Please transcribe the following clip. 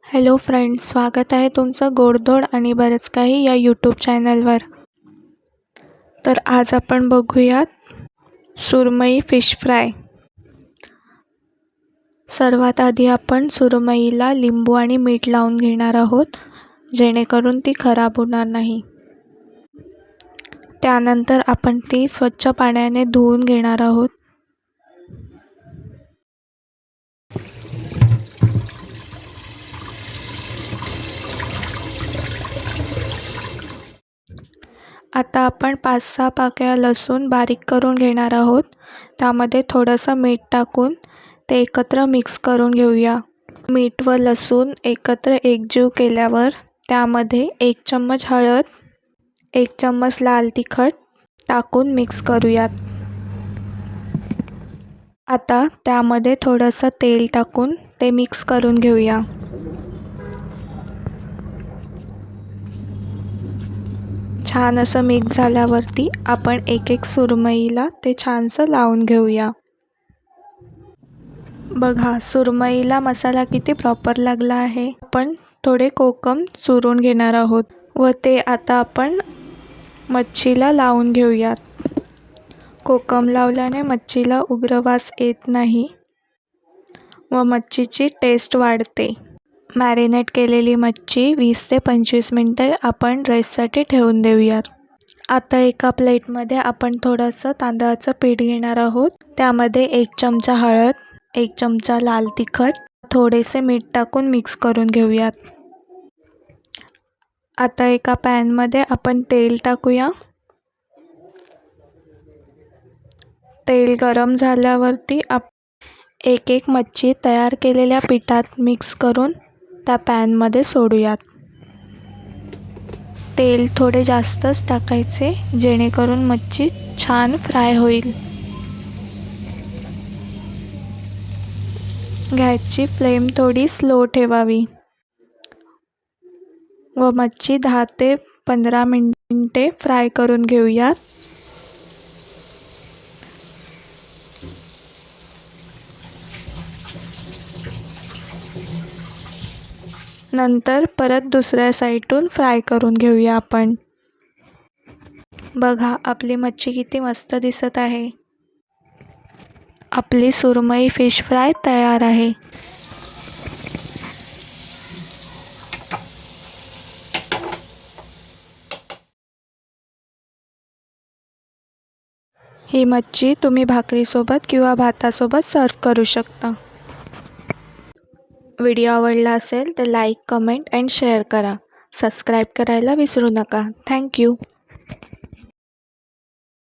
Hello friends, स्वागत आहे तुमचं गोडधोड आणि बरंच काही या यूट्यूब चॅनलवर. तर आज आपण बघूयात सुरमई फिश फ्राय. सर्वात आधी आपण सुरमईला लिंबू आणि मीठ लावून घेणार आहोत, जेणेकरून ती खराब होणार नाही. त्यानंतर आपण ती स्वच्छ पाण्याने धुवून घेणार आहोत. आता आपण 5-6 पाकळ्या लसूण बारीक करून घेणार आहोत. त्यामध्ये थोडंसं मीठ टाकून ते एकत्र मिक्स करून घेऊया. मीठ व लसूण एकत्र एकजीव केल्यावर त्यामध्ये 1 चम्मच हळद, 1 चम्मच लाल तिखट टाकून मिक्स करूयात. आता त्यामध्ये थोडंसं तेल टाकून ते मिक्स करून घेऊया. छान असं मिक्स झाल्यावरती आपण एक सुरमईला ते छानसं लावून घेऊया. बघा, सुरमईला मसाला किती प्रॉपर लागला आहे. आपण थोडे कोकम चुरून घेणार आहोत व ते आता आपण मच्छीला लावून घेऊयात. कोकम लावल्याने मच्छीला उग्र वास येत नाही व मच्छीची टेस्ट वाढते. मॅरिनेट केलेली मच्छी 20 ते 25 मिनटे आपण रेस्टसाठी ठेवून देऊयात. आता एका प्लेटमध्ये आपण थोडंसं तांदळाचं पीठ घेणार आहोत. त्यामध्ये 1 चमचा हळद, 1 चमचा लाल तिखट, थोडेसे मीठ टाकून मिक्स करून घेऊयात. आता एका पॅनमध्ये आपण तेल टाकूया. तेल गरम झाल्यावरती एक मच्छी तयार केलेल्या पिठात मिक्स करून त्या पॅनमध्ये सोडूयात. तेल थोडे जास्तच टाकायचे, जेणेकरून मच्छी छान फ्राय होईल. गॅसची फ्लेम थोडी स्लो ठेवावी व मच्छी 10 ते 15 मिनिटे फ्राय करून घेऊयात. नंतर परत दुसऱ्या साईडून फ्राय करून घेऊया आपण. बघा, आपली मच्छी किती मस्त दिसत आहे. आपली सुरमई फिश फ्राय तयार आहे. ही मच्छी तुम्ही भाकरीसोबत किंवा भातासोबत सर्व करू शकता. व्हिडिओ आवडला असेल तर लाईक, कमेंट अँड शेअर करा. सबस्क्राईब करायला विसरू नका. थँक्यू.